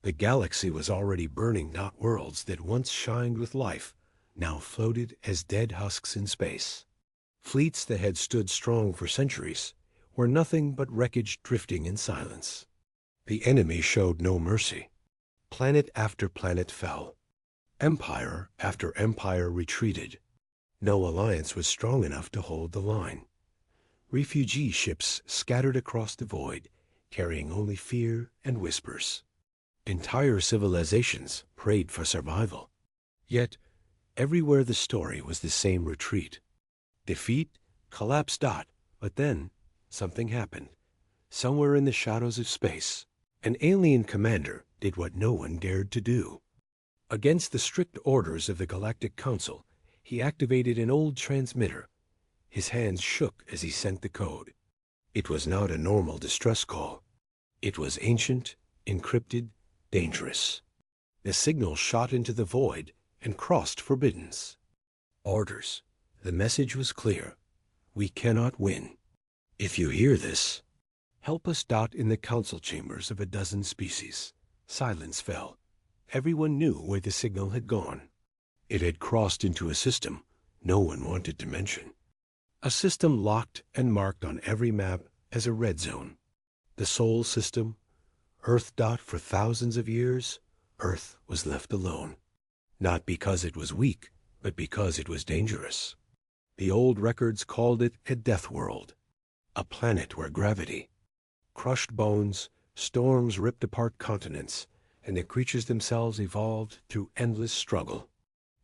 The galaxy was already burning. Not worlds that once shined with life now floated as dead husks in space. Fleets that had stood strong for centuries were nothing but wreckage drifting in silence. The enemy showed no mercy. Planet after planet fell. Empire after empire retreated. No alliance was strong enough to hold the line. Refugee ships scattered across the void, carrying only fear and whispers. Entire civilizations prayed for survival. Yet, everywhere the story was the same retreat. Defeat, collapse. But then, something happened. Somewhere in the shadows of space, an alien commander did what no one dared to do. Against the strict orders of the Galactic Council, he activated an old transmitter. His hands shook as he sent the code. It was not a normal distress call. It was ancient, encrypted, dangerous. The signal shot into the void and crossed forbiddance. Orders. The message was clear. We cannot win. If you hear this, help us. In the council chambers of a dozen species, silence fell. Everyone knew where the signal had gone. It had crossed into a system no one wanted to mention. A system locked and marked on every map as a red zone. The Sol system, Earth. For thousands of years, Earth was left alone. Not because it was weak, but because it was dangerous. The old records called it a death world, a planet where gravity crushed bones, storms ripped apart continents, and the creatures themselves evolved through endless struggle.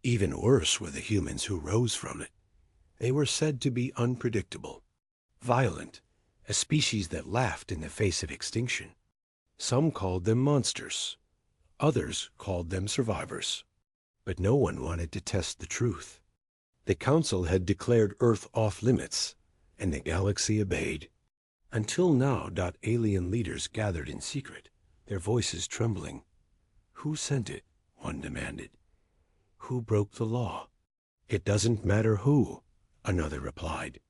Even worse were the humans who rose from it. They were said to be unpredictable, violent, a species that laughed in the face of extinction. Some called them monsters. Others called them survivors. But no one wanted to test the truth. The Council had declared Earth off limits, and the galaxy obeyed. Until now. Alien leaders gathered in secret, their voices trembling. Who sent it? One demanded. Who broke the law? It doesn't matter who, another replied.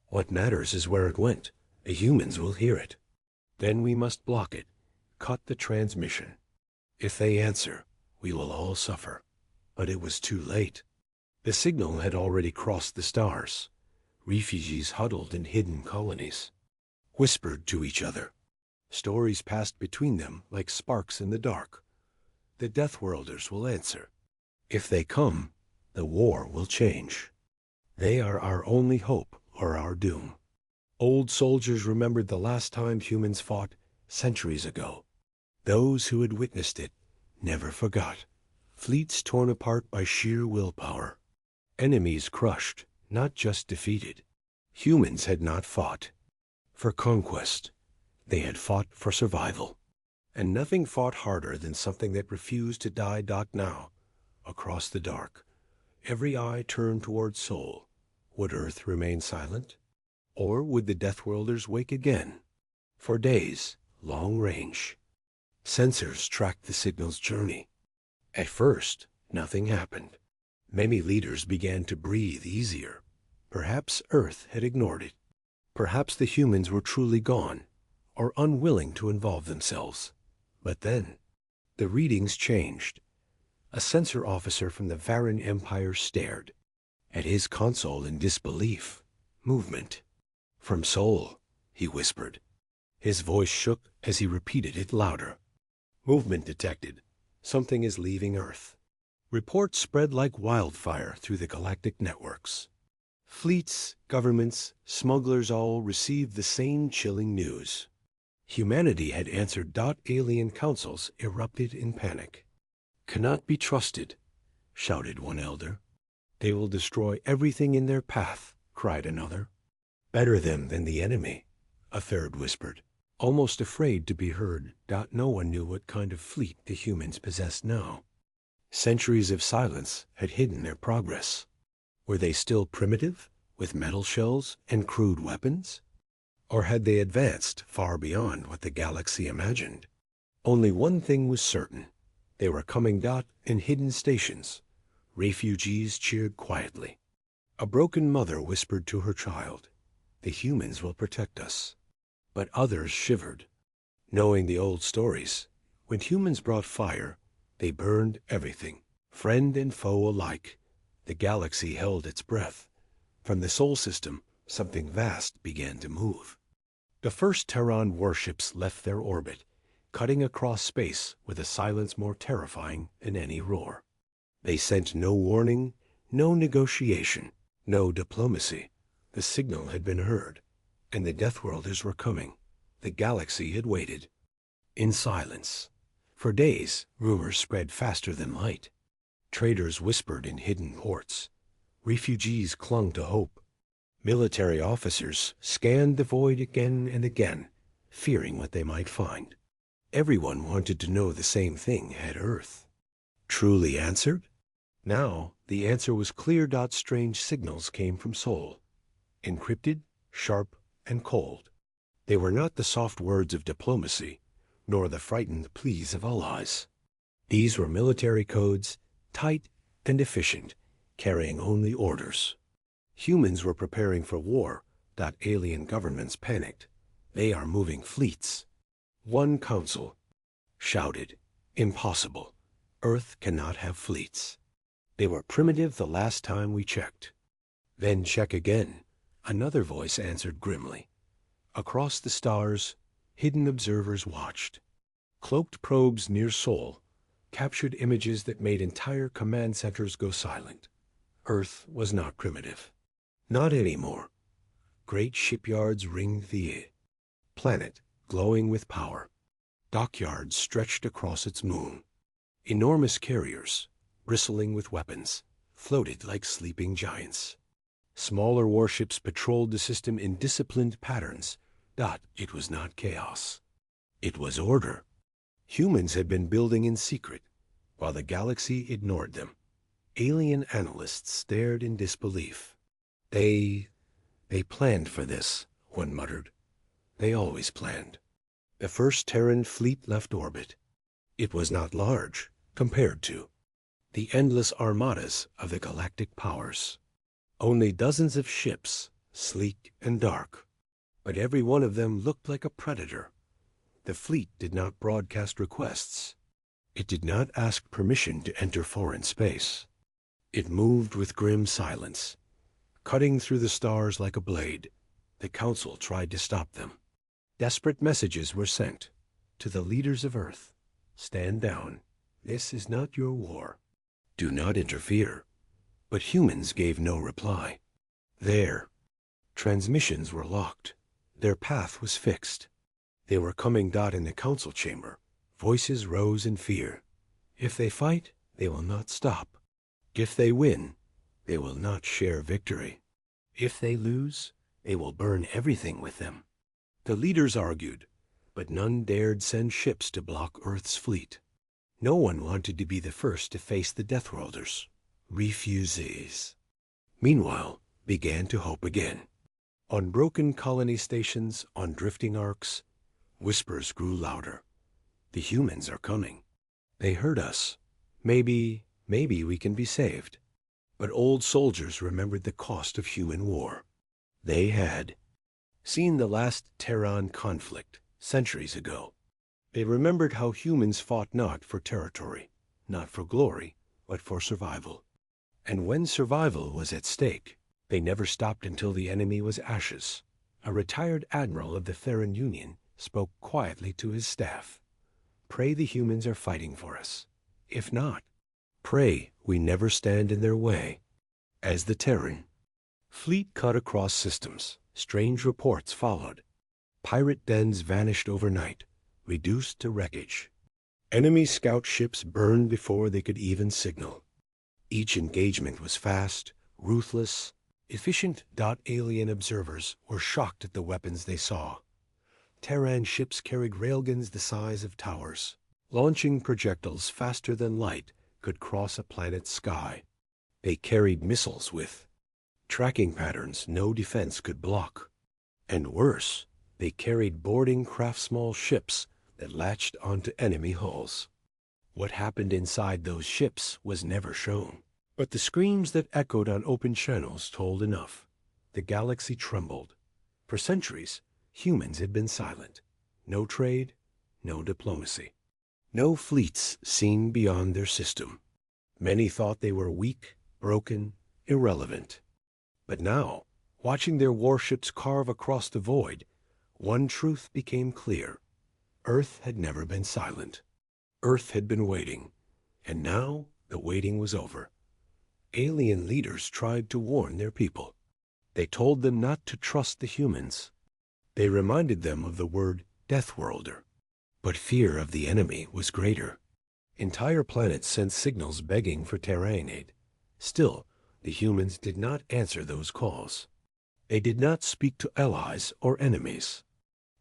What matters is where it went. The humans will hear it. Then we must block it, cut the transmission. If they answer, we will all suffer. But it was too late. The signal had already crossed the stars. Refugees huddled in hidden colonies, whispered to each other. Stories passed between them like sparks in the dark. The Deathworlders will answer. If they come, the war will change. They are our only hope or our doom. Old soldiers remembered the last time humans fought centuries ago. Those who had witnessed it never forgot. Fleets torn apart by sheer willpower. Enemies crushed, not just defeated. Humans had not fought for conquest. They had fought for survival. And nothing fought harder than something that refused to die. Now, across the dark, every eye turned toward Sol. Would Earth remain silent? Or would the Deathworlders wake again? For days, long range. Sensors tracked the signal's journey. At first, nothing happened. Many leaders began to breathe easier. Perhaps Earth had ignored it. Perhaps the humans were truly gone, or unwilling to involve themselves. But then, the readings changed. A sensor officer from the Varan Empire stared at his console in disbelief. Movement. From Sol, he whispered. His voice shook as he repeated it louder. Movement detected. Something is leaving Earth. Reports spread like wildfire through the galactic networks. Fleets, governments, smugglers all received the same chilling news. Humanity had answered. Alien councils erupted in panic. Cannot be trusted, shouted one elder. They will destroy everything in their path, cried another. Better them than the enemy, a third whispered, almost afraid to be heard. No one knew what kind of fleet the humans possessed now. Centuries of silence had hidden their progress. Were they still primitive, with metal shells and crude weapons? Or had they advanced far beyond what the galaxy imagined? Only one thing was certain. They were coming. In hidden stations, refugees cheered quietly. A broken mother whispered to her child, "The humans will protect us." But others shivered, knowing the old stories. When humans brought fire, they burned everything, friend and foe alike. The galaxy held its breath. From the Sol system, something vast began to move. The first Terran warships left their orbit, cutting across space with a silence more terrifying than any roar. They sent no warning, no negotiation, no diplomacy. The signal had been heard, and the Deathworlders were coming. The galaxy had waited. In silence. For days, rumors spread faster than light. Traders whispered in hidden ports. Refugees clung to hope. Military officers scanned the void again and again, fearing what they might find. Everyone wanted to know the same thing had Earth truly answered? Now, the answer was clear. Strange signals came from Sol, encrypted, sharp, and cold. They were not the soft words of diplomacy, nor the frightened pleas of allies. These were military codes, tight and efficient, carrying only orders. Humans were preparing for war. Alien governments panicked. They are moving fleets. One council shouted, "Impossible. Earth cannot have fleets." They were primitive the last time we checked. Then check again. Another voice answered grimly. Across the stars, hidden observers watched. Cloaked probes near Sol captured images that made entire command centers go silent. Earth was not primitive. Not anymore. Great shipyards ringed the planet, glowing with power. Dockyards stretched across its moon. Enormous carriers, bristling with weapons, floated like sleeping giants. Smaller warships patrolled the system in disciplined patterns. It was not chaos. It was order. Humans had been building in secret, while the galaxy ignored them. Alien analysts stared in disbelief. They planned for this, one muttered. They always planned. The first Terran fleet left orbit. It was not large, compared to the endless armadas of the galactic powers. Only dozens of ships, sleek and dark. But every one of them looked like a predator. The fleet did not broadcast requests. It did not ask permission to enter foreign space. It moved with grim silence, cutting through the stars like a blade. The Council tried to stop them. Desperate messages were sent to the leaders of Earth. Stand down. This is not your war. Do not interfere. But humans gave no reply. Their transmissions were locked. Their path was fixed. They were coming. In the council chamber, voices rose in fear. If they fight, they will not stop. If they win, they will not share victory. If they lose, they will burn everything with them. The leaders argued, but none dared send ships to block Earth's fleet. No one wanted to be the first to face the Deathworlders. Refugees, meanwhile, began to hope again. On broken colony stations, on drifting arcs, whispers grew louder. The humans are coming. They heard us. Maybe we can be saved. But old soldiers remembered the cost of human war. They had seen the last Terran conflict centuries ago. They remembered how humans fought not for territory, not for glory, but for survival. And when survival was at stake, they never stopped until the enemy was ashes. A retired admiral of the Theran Union spoke quietly to his staff. Pray the humans are fighting for us. If not, pray we never stand in their way. As the Terran fleet cut across systems, strange reports followed. Pirate dens vanished overnight, reduced to wreckage. Enemy scout ships burned before they could even signal. Each engagement was fast, ruthless, efficient. Alien observers were shocked at the weapons they saw. Terran ships carried railguns the size of towers. Launching projectiles faster than light could cross a planet's sky. They carried missiles with tracking patterns no defense could block. And worse, they carried boarding craft small ships that latched onto enemy hulls. What happened inside those ships was never shown. But the screams that echoed on open channels told enough. The galaxy trembled. For centuries, humans had been silent. No trade, no diplomacy. No fleets seen beyond their system. Many thought they were weak, broken, irrelevant. But now, watching their warships carve across the void, one truth became clear. Earth had never been silent. Earth had been waiting, and now the waiting was over. Alien leaders tried to warn their people. They told them not to trust the humans. They reminded them of the word Deathworlder. But fear of the enemy was greater. Entire planets sent signals begging for terrain aid. Still, the humans did not answer those calls. They did not speak to allies or enemies.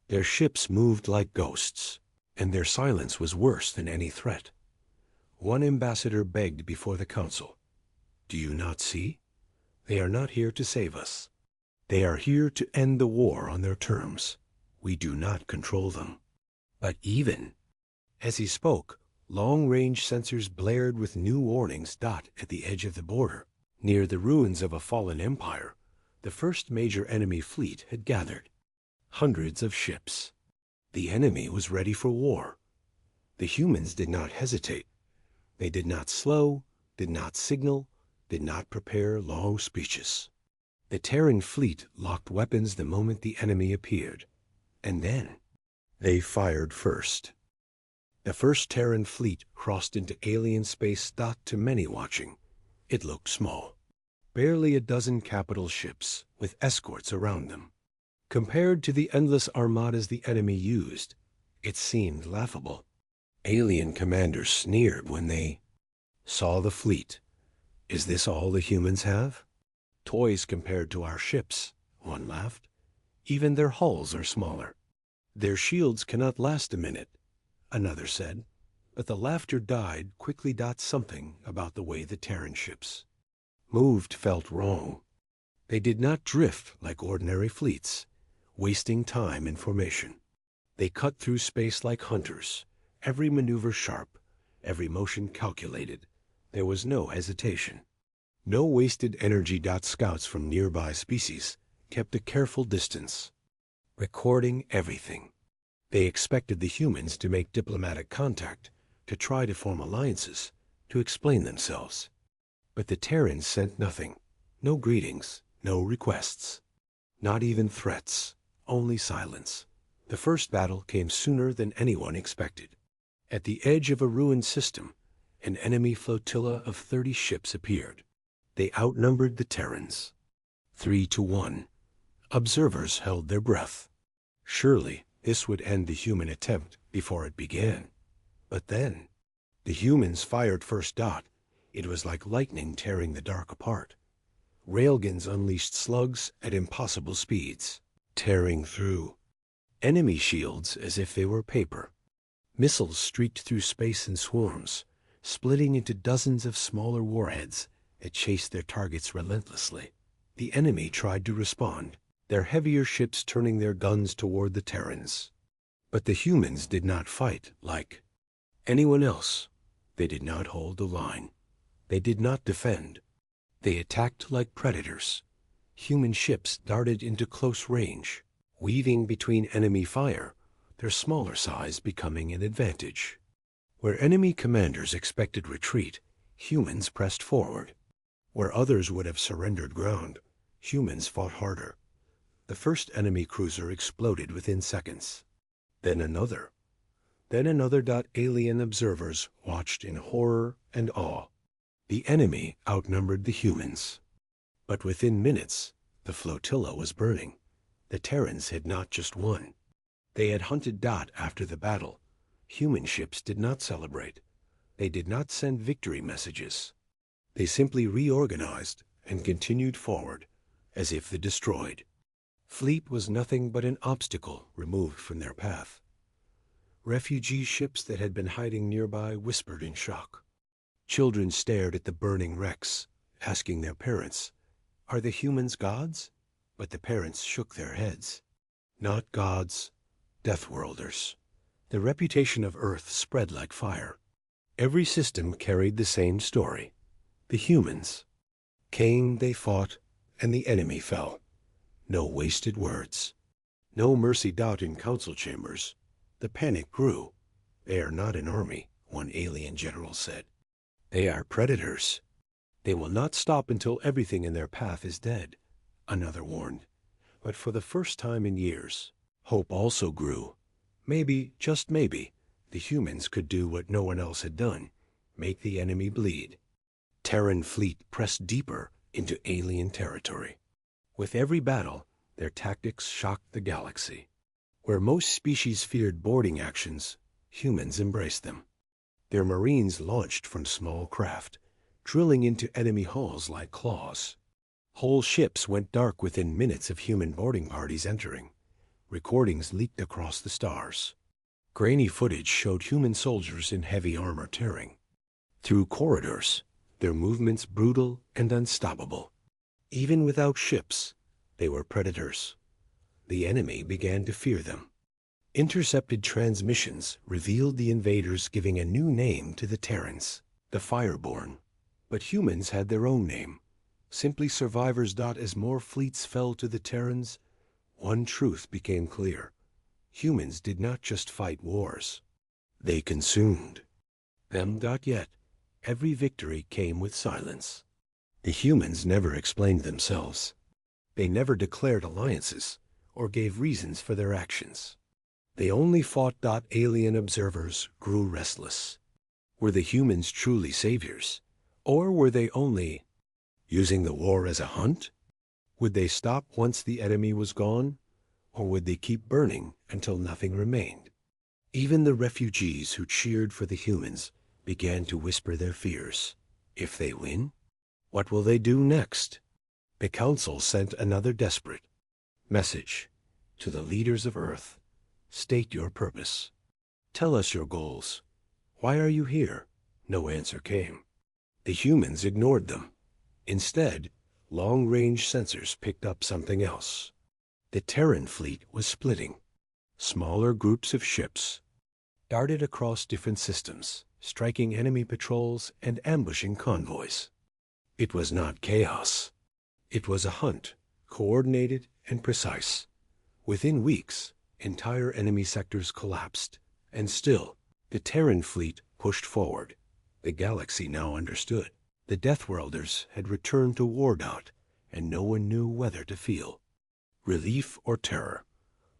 Their ships moved like ghosts, and their silence was worse than any threat. One ambassador begged before the council, "Do you not see? They are not here to save us. They are here to end the war on their terms. We do not control them." But even as he spoke, long-range sensors blared with new warnings. At the edge of the border, near the ruins of a fallen empire, the first major enemy fleet had gathered. Hundreds of ships. The enemy was ready for war. The humans did not hesitate. They did not slow, did not signal, did not prepare long speeches. The Terran fleet locked weapons the moment the enemy appeared. And then they fired first. The first Terran fleet crossed into alien space. To many watching, it looked small. Barely a dozen capital ships with escorts around them. Compared to the endless armadas the enemy used, it seemed laughable. Alien commanders sneered when they saw the fleet. "Is this all the humans have? Toys compared to our ships," one laughed. "Even their hulls are smaller. Their shields cannot last a minute," another said. But the laughter died quickly. Something about the way the Terran ships moved felt wrong. They did not drift like ordinary fleets, wasting time in formation. They cut through space like hunters, every maneuver sharp, every motion calculated. There was no hesitation. No wasted energy. Scouts from nearby species kept a careful distance, recording everything. They expected the humans to make diplomatic contact, to try to form alliances, to explain themselves. But the Terrans sent nothing. No greetings, no requests. Not even threats, only silence. The first battle came sooner than anyone expected. At the edge of a ruined system, an enemy flotilla of 30 ships appeared. They outnumbered the Terrans 3-1. Observers held their breath. Surely this would end the human attempt before it began. But then, the humans fired first. It was like lightning tearing the dark apart. Railguns unleashed slugs at impossible speeds, tearing through enemy shields as if they were paper. Missiles streaked through space in swarms, splitting into dozens of smaller warheads that chased their targets relentlessly. The enemy tried to respond, their heavier ships turning their guns toward the Terrans. But the humans did not fight like anyone else. They did not hold the line. They did not defend. They attacked like predators. Human ships darted into close range, weaving between enemy fire, their smaller size becoming an advantage. Where enemy commanders expected retreat, humans pressed forward. Where others would have surrendered ground, humans fought harder. The first enemy cruiser exploded within seconds. Then another. Then another. Alien observers watched in horror and awe. The enemy outnumbered the humans. But within minutes, the flotilla was burning. The Terrans had not just won. They had hunted. After the battle, human ships did not celebrate. They did not send victory messages. They simply reorganized and continued forward, as if the destroyed fleet was nothing but an obstacle removed from their path. Refugee ships that had been hiding nearby whispered in shock. Children stared at the burning wrecks, asking their parents, "Are the humans gods?" But the parents shook their heads. Not gods, Deathworlders. The reputation of Earth spread like fire. Every system carried the same story. The humans came, they fought, and the enemy fell. No wasted words. No mercy. In council chambers, the panic grew. "They are not an army," one alien general said. "They are predators. They will not stop until everything in their path is dead," another warned. But for the first time in years, hope also grew. Maybe, just maybe, the humans could do what no one else had done: make the enemy bleed. Terran fleet pressed deeper into alien territory. With every battle, their tactics shocked the galaxy. Where most species feared boarding actions, humans embraced them. Their marines launched from small craft, drilling into enemy hulls like claws. Whole ships went dark within minutes of human boarding parties entering. Recordings leaked across the stars. Grainy footage showed human soldiers in heavy armor tearing through corridors, their movements brutal and unstoppable. Even without ships, they were predators. The enemy began to fear them. Intercepted transmissions revealed the invaders giving a new name to the Terrans, the Fireborn. But humans had their own name, simply survivors. As more fleets fell to the Terrans, one truth became clear: humans did not just fight wars, they consumed them. Yet, every victory came with silence. The humans never explained themselves. They never declared alliances or gave reasons for their actions. They only fought. Alien observers grew restless. Were the humans truly saviors? Or were they only using the war as a hunt? Would they stop once the enemy was gone? Or would they keep burning until nothing remained? Even the refugees who cheered for the humans began to whisper their fears. If they win, what will they do next? The Council sent another desperate message to the leaders of Earth. State your purpose. Tell us your goals. Why are you here? No answer came. The humans ignored them. Instead, long-range sensors picked up something else. The Terran fleet was splitting. Smaller groups of ships darted across different systems, striking enemy patrols and ambushing convoys. It was not chaos. It was a hunt, coordinated and precise. Within weeks, entire enemy sectors collapsed, and still, the Terran fleet pushed forward. The galaxy now understood. The Deathworlders had returned to war. And no one knew whether to feel relief or terror.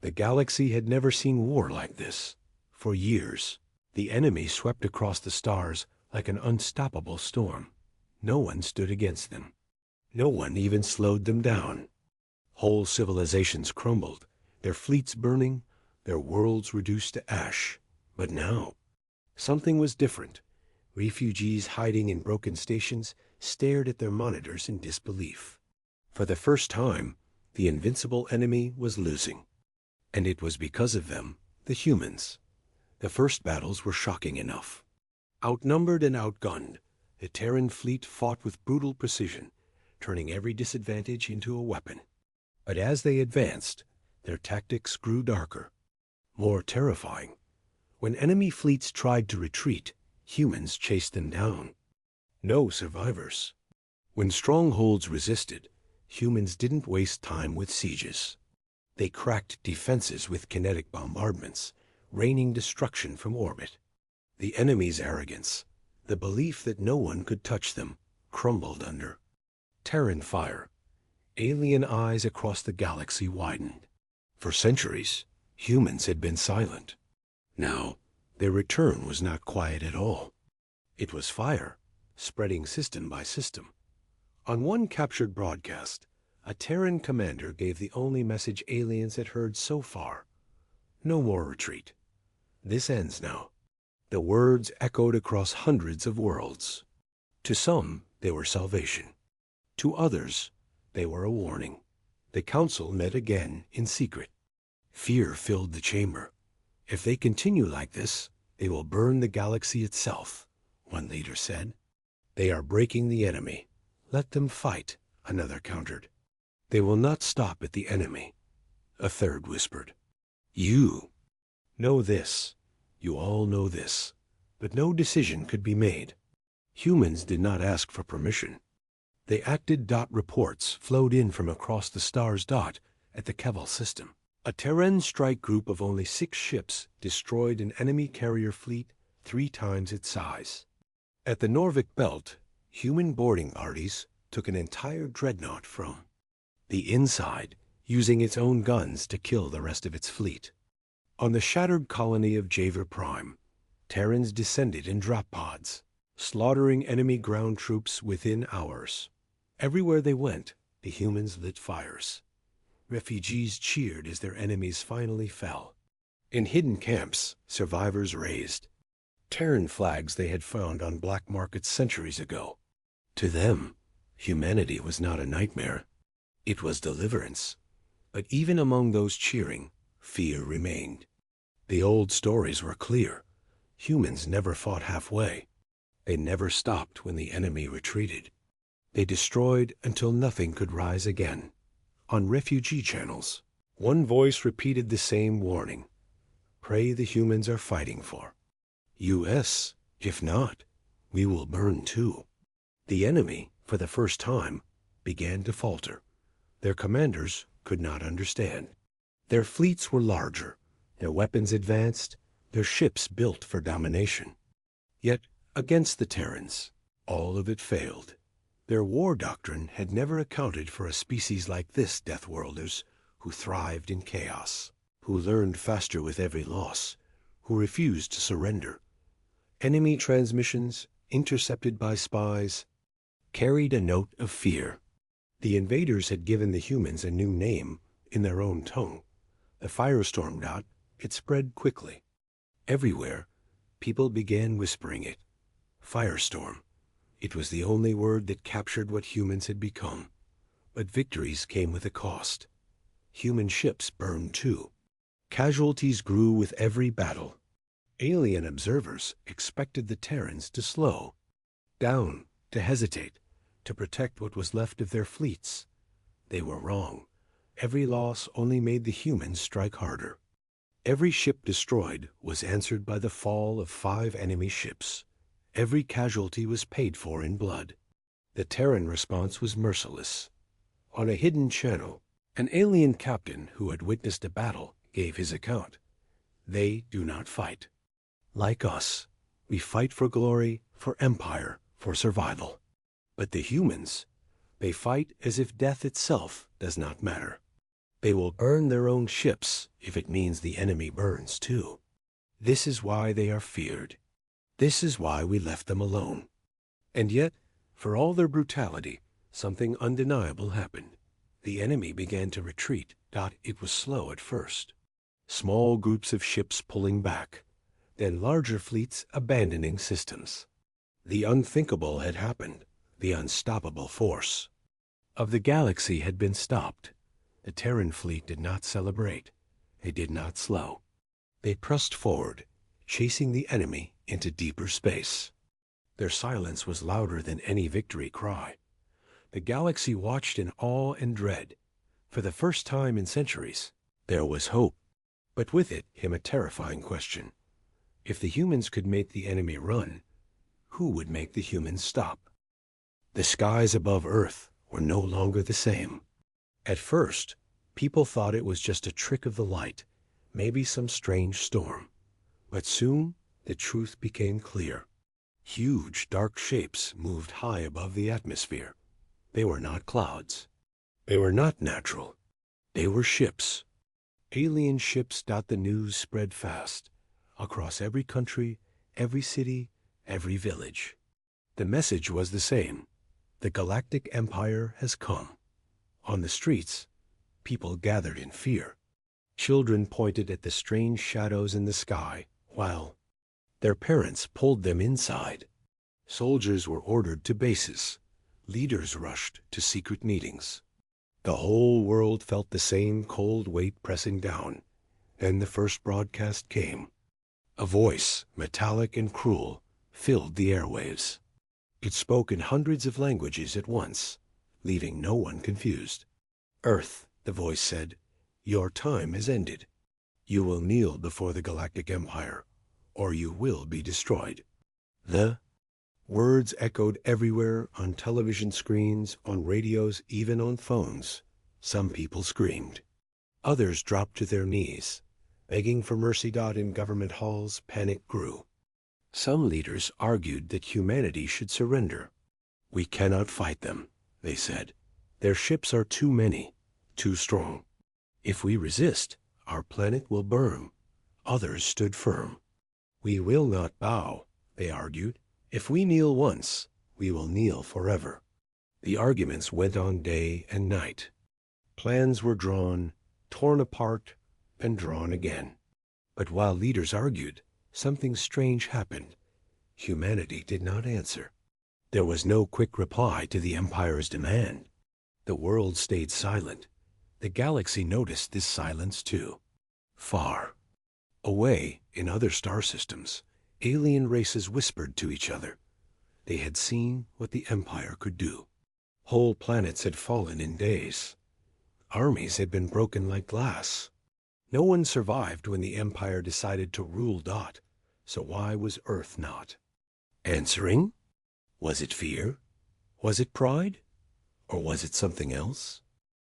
The galaxy had never seen war like this. For years, the enemy swept across the stars like an unstoppable storm. No one stood against them. No one even slowed them down. Whole civilizations crumbled, their fleets burning, their worlds reduced to ash. But now, something was different. Refugees hiding in broken stations stared at their monitors in disbelief. For the first time, the invincible enemy was losing. And it was because of them, the humans. The first battles were shocking enough. Outnumbered and outgunned, the Terran fleet fought with brutal precision, turning every disadvantage into a weapon. But as they advanced, their tactics grew darker, more terrifying. When enemy fleets tried to retreat, humans chased them down. No survivors. When strongholds resisted, humans didn't waste time with sieges. They cracked defenses with kinetic bombardments, raining destruction from orbit. The enemy's arrogance, the belief that no one could touch them, crumbled under Terran fire. Alien eyes across the galaxy widened. For centuries, humans had been silent. Now, their return was not quiet at all. It was fire, spreading system by system. On one captured broadcast, a Terran commander gave the only message aliens had heard so far: no more retreat. This ends now. The words echoed across hundreds of worlds. To some, they were salvation. To others, they were a warning. The Council met again in secret. Fear filled the chamber. If they continue like this, they will burn the galaxy itself, one leader said. They are breaking the enemy. Let them fight, another countered. They will not stop at the enemy, a third whispered. You know this. You all know this. But no decision could be made. Humans did not ask for permission. They acted. Reports flowed in from across the stars. At the Keval system. A Terran strike group of only 6 ships destroyed an enemy carrier fleet 3 times its size. At the Norvik Belt, human boarding parties took an entire dreadnought from the inside, using its own guns to kill the rest of its fleet. On the shattered colony of Javer Prime, Terrans descended in drop pods, slaughtering enemy ground troops within hours. Everywhere they went, the humans lit fires. Refugees cheered as their enemies finally fell. In hidden camps, survivors raised Terran flags they had found on black markets centuries ago. To them, humanity was not a nightmare. It was deliverance. But even among those cheering, fear remained. The old stories were clear. Humans never fought halfway. They never stopped when the enemy retreated. They destroyed until nothing could rise again. On refugee channels, one voice repeated the same warning. Pray the humans are fighting for. U.S., if not, we will burn too. The enemy, for the first time, began to falter. Their commanders could not understand. Their fleets were larger, their weapons advanced, their ships built for domination. Yet, against the Terrans, all of it failed. Their war doctrine had never accounted for a species like this, Deathworlders, who thrived in chaos, who learned faster with every loss, who refused to surrender. Enemy transmissions, intercepted by spies, carried a note of fear. The invaders had given the humans a new name in their own tongue. The firestorm dot, it spread quickly. Everywhere, people began whispering it. Firestorm. It was the only word that captured what humans had become. But victories came with a cost. Human ships burned too. Casualties grew with every battle. Alien observers expected the Terrans to slow down, to hesitate, to protect what was left of their fleets. They were wrong. Every loss only made the humans strike harder. Every ship destroyed was answered by the fall of 5 enemy ships. Every casualty was paid for in blood. The Terran response was merciless. On a hidden channel, an alien captain who had witnessed a battle gave his account. They do not fight. Like us, we fight for glory, for empire, for survival. But the humans, they fight as if death itself does not matter. They will burn their own ships if it means the enemy burns too. This is why they are feared. This is why we left them alone. And yet, for all their brutality, something undeniable happened. The enemy began to retreat. It was slow at first. Small groups of ships pulling back, then larger fleets abandoning systems. The unthinkable had happened. The unstoppable force of the galaxy had been stopped. The Terran fleet did not celebrate. They did not slow. They pressed forward, chasing the enemy into deeper space. Their silence was louder than any victory cry. The galaxy watched in awe and dread. For the first time in centuries, there was hope. But with it came a terrifying question. If the humans could make the enemy run, who would make the humans stop? The skies above Earth were no longer the same. At first, people thought it was just a trick of the light, maybe some strange storm. But soon, the truth became clear. Huge, dark shapes moved high above the atmosphere. They were not clouds. They were not natural. They were ships. Alien ships. The news spread fast, across every country, every city, every village. The message was the same. The Galactic Empire has come. On the streets, people gathered in fear. Children pointed at the strange shadows in the sky, while their parents pulled them inside. Soldiers were ordered to bases. Leaders rushed to secret meetings. The whole world felt the same cold weight pressing down. Then the first broadcast came. A voice, metallic and cruel, filled the airwaves. It spoke in hundreds of languages at once, leaving no one confused. Earth, the voice said, your time has ended. You will kneel before the Galactic Empire, or you will be destroyed. The words echoed everywhere, on television screens, on radios, even on phones. Some people screamed. Others dropped to their knees, begging for mercy. In government halls, panic grew. Some leaders argued that humanity should surrender. "We cannot fight them," they said. "Their ships are too many, too strong. If we resist, our planet will burn." Others stood firm. "We will not bow," they argued. "If we kneel once, we will kneel forever." The arguments went on day and night. Plans were drawn, torn apart, and drawn again. But while leaders argued, something strange happened. Humanity did not answer. There was no quick reply to the Empire's demand. The world stayed silent. The galaxy noticed this silence too. Far away in other star systems, alien races whispered to each other. They had seen what the Empire could do. Whole planets had fallen in days. Armies had been broken like glass. No one survived when the Empire decided to rule. So why was Earth not answering? Was it fear? Was it pride? Or was it something else?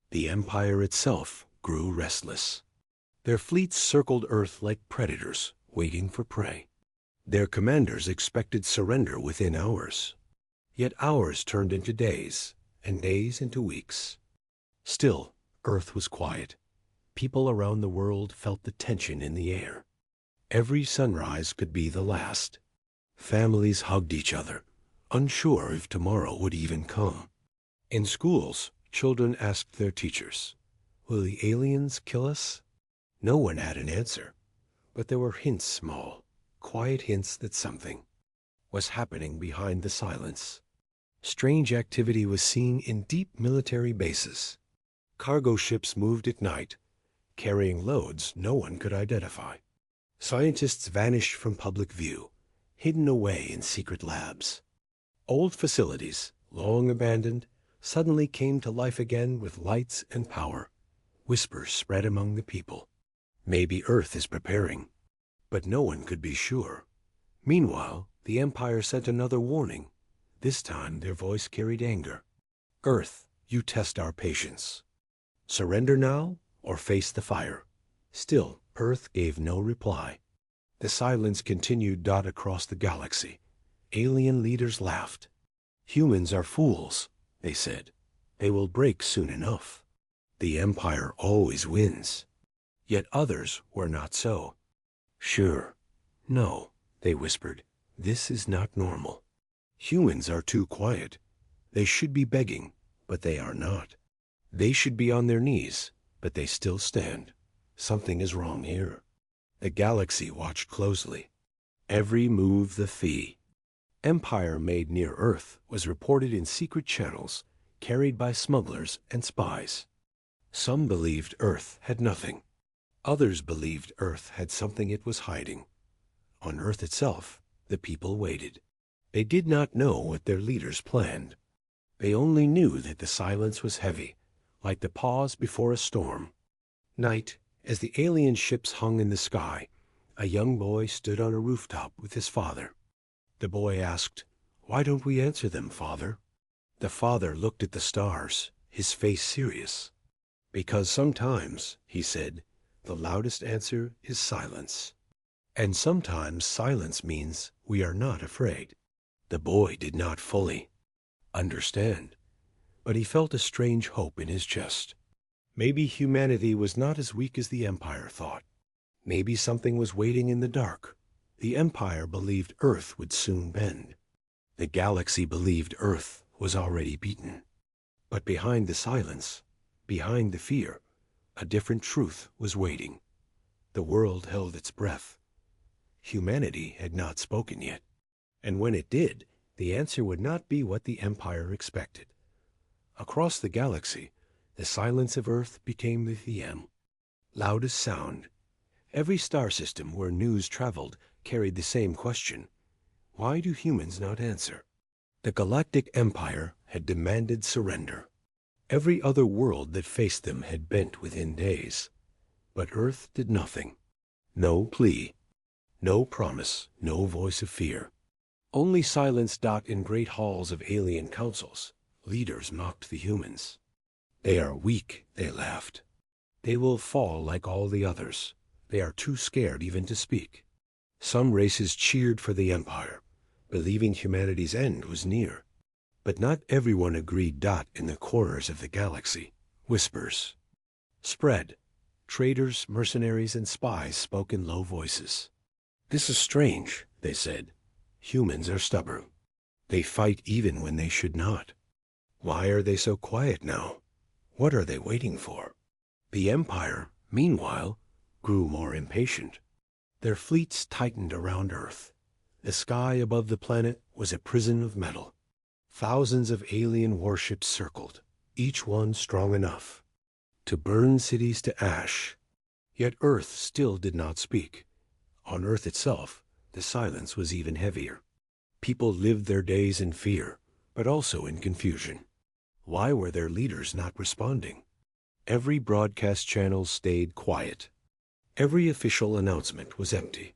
The Empire itself grew restless. Their fleets circled Earth like predators, waiting for prey. Their commanders expected surrender within hours. Yet hours turned into days, and days into weeks. Still, Earth was quiet. People around the world felt the tension in the air. Every sunrise could be the last. Families hugged each other, unsure if tomorrow would even come. In schools, children asked their teachers, "Will the aliens kill us?" No one had an answer, but there were hints, small, quiet hints that something was happening behind the silence. Strange activity was seen in deep military bases. Cargo ships moved at night, carrying loads no one could identify. Scientists vanished from public view, hidden away in secret labs. Old facilities, long abandoned, suddenly came to life again with lights and power. Whispers spread among the people. Maybe Earth is preparing, but no one could be sure. Meanwhile, the Empire sent another warning. This time their voice carried anger. "Earth, you test our patience. Surrender now or face the fire." Still, Earth gave no reply. The silence continued. Across the galaxy, alien leaders laughed. "Humans are fools," they said. "They will break soon enough. The Empire always wins." Yet others were not so. "Sure. No," they whispered. "This is not normal. Humans are too quiet. They should be begging, but they are not. They should be on their knees, but they still stand. Something is wrong here." The galaxy watched closely. Every move the fee. Empire made near Earth was reported in secret channels, carried by smugglers and spies. Some believed Earth had nothing. Others believed Earth had something it was hiding. On Earth itself, the people waited. They did not know what their leaders planned. They only knew that the silence was heavy, like the pause before a storm. Night, as the alien ships hung in the sky, a young boy stood on a rooftop with his father. The boy asked, "Why don't we answer them, Father?" The father looked at the stars, his face serious. "Because sometimes," he said, "the loudest answer is silence. And sometimes silence means we are not afraid." The boy did not fully understand, but he felt a strange hope in his chest. Maybe humanity was not as weak as the Empire thought. Maybe something was waiting in the dark. The Empire believed Earth would soon bend. The galaxy believed Earth was already beaten. But behind the silence, behind the fear, a different truth was waiting. The world held its breath. Humanity had not spoken yet. And when it did, the answer would not be what the Empire expected. Across the galaxy, the silence of Earth became the theme, loudest sound. Every star system where news traveled carried the same question. Why do humans not answer? The Galactic Empire had demanded surrender. Every other world that faced them had bent within days. But Earth did nothing. No plea, no promise, no voice of fear. Only silence. In great halls of alien councils, leaders mocked the humans. "They are weak," they laughed. They will fall like all the others. They are too scared even to speak. Some races cheered for the Empire, believing humanity's end was near. But not everyone agreed. In the corners of the galaxy, whispers spread. Traders, mercenaries, and spies spoke in low voices. "This is strange," they said. "Humans are stubborn. They fight even when they should not. Why are they so quiet now? What are they waiting for?" The Empire, meanwhile, grew more impatient. Their fleets tightened around Earth. The sky above the planet was a prison of metal. Thousands of alien warships circled, each one strong enough to burn cities to ash. Yet Earth still did not speak. On Earth itself, the silence was even heavier. People lived their days in fear, but also in confusion. Why were their leaders not responding? Every broadcast channel stayed quiet. Every official announcement was empty.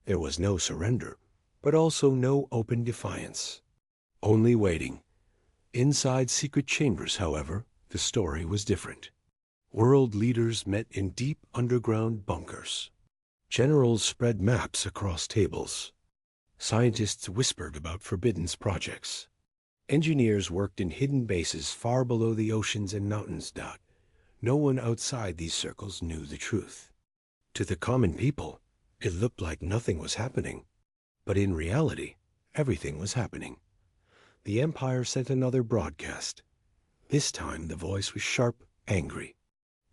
There was no surrender, but also no open defiance. Only waiting. Inside secret chambers, however, the story was different. World leaders met in deep underground bunkers. Generals spread maps across tables. Scientists whispered about forbidden projects. Engineers worked in hidden bases far below the oceans and mountains. No one outside these circles knew the truth. To the common people, it looked like nothing was happening. But in reality, everything was happening. The Empire sent another broadcast. This time the voice was sharp, angry.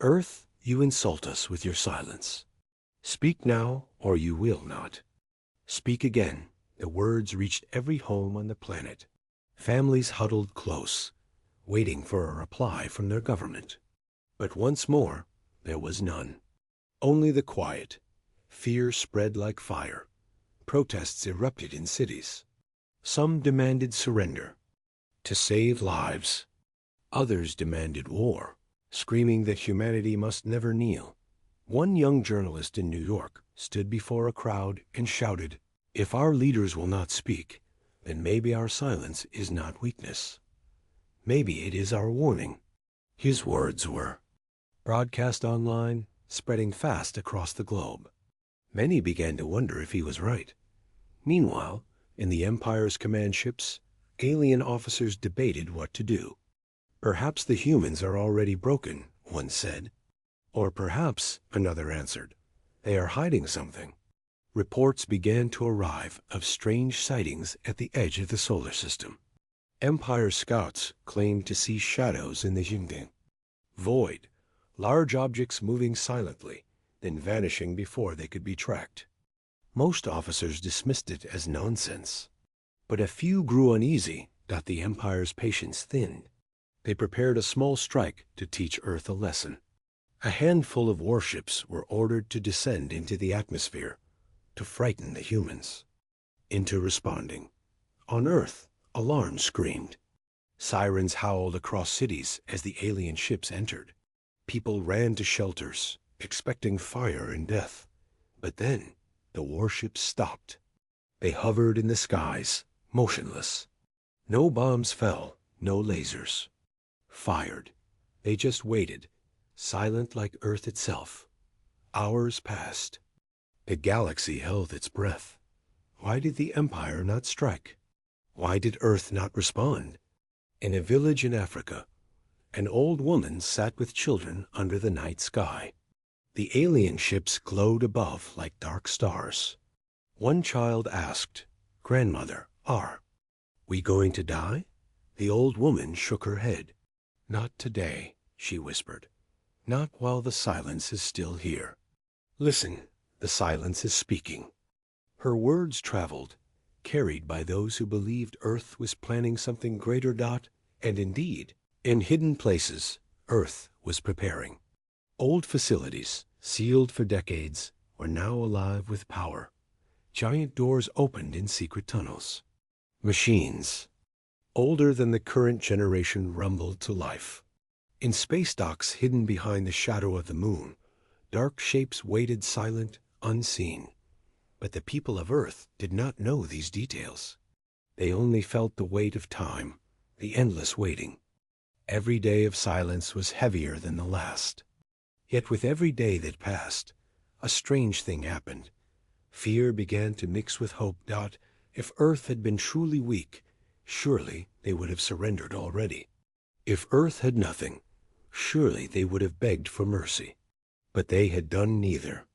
"Earth, you insult us with your silence. Speak now, or you will not. Speak again." The words reached every home on the planet. Families huddled close, waiting for a reply from their government. But once more, there was none. Only the quiet. Fear spread like fire. Protests erupted in cities. Some demanded surrender to save lives. Others demanded war, screaming that humanity must never kneel. One young journalist in New York stood before a crowd and shouted, "If our leaders will not speak, then maybe our silence is not weakness. Maybe it is our warning." His words were broadcast online, spreading fast across the globe. Many began to wonder if he was right. Meanwhile, in the Empire's command ships, alien officers debated what to do. "Perhaps the humans are already broken," one said. "Or perhaps," another answered, "they are hiding something." Reports began to arrive of strange sightings at the edge of the solar system. Empire scouts claimed to see shadows in the Yingding. Void, large objects moving silently, then vanishing before they could be tracked. Most officers dismissed it as nonsense. But a few grew uneasy. The Empire's patience thinned. They prepared a small strike to teach Earth a lesson. A handful of warships were ordered to descend into the atmosphere to frighten the humans into responding. On Earth, alarms screamed. Sirens howled across cities as the alien ships entered. People ran to shelters, expecting fire and death. But then, the warships stopped. They hovered in the skies, motionless. No bombs fell, no lasers fired. They just waited, silent like Earth itself. Hours passed. The galaxy held its breath. Why did the Empire not strike? Why did Earth not respond? In a village in Africa, an old woman sat with children under the night sky. The alien ships glowed above like dark stars. One child asked, "Grandmother, are we going to die?" The old woman shook her head. "Not today," she whispered. "Not while the silence is still here. Listen, the silence is speaking." Her words traveled, carried by those who believed Earth was planning something greater. And indeed, in hidden places, Earth was preparing. Old facilities, sealed for decades, were now alive with power. Giant doors opened in secret tunnels. Machines, older than the current generation, rumbled to life. In space docks hidden behind the shadow of the moon, dark shapes waited silent, unseen. But the people of Earth did not know these details. They only felt the weight of time, the endless waiting. Every day of silence was heavier than the last. Yet with every day that passed, a strange thing happened. Fear began to mix with hope. If Earth had been truly weak, surely they would have surrendered already. If Earth had nothing, surely they would have begged for mercy. But they had done neither.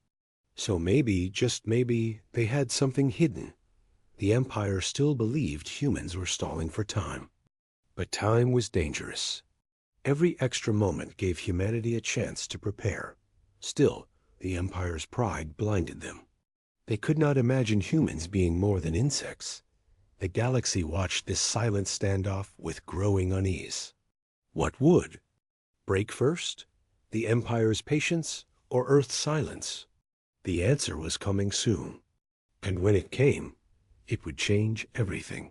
So maybe, just maybe, they had something hidden. The Empire still believed humans were stalling for time. But time was dangerous. Every extra moment gave humanity a chance to prepare. Still, the Empire's pride blinded them. They could not imagine humans being more than insects. The galaxy watched this silent standoff with growing unease. What would break first? The Empire's patience or Earth's silence? The answer was coming soon. And when it came, it would change everything.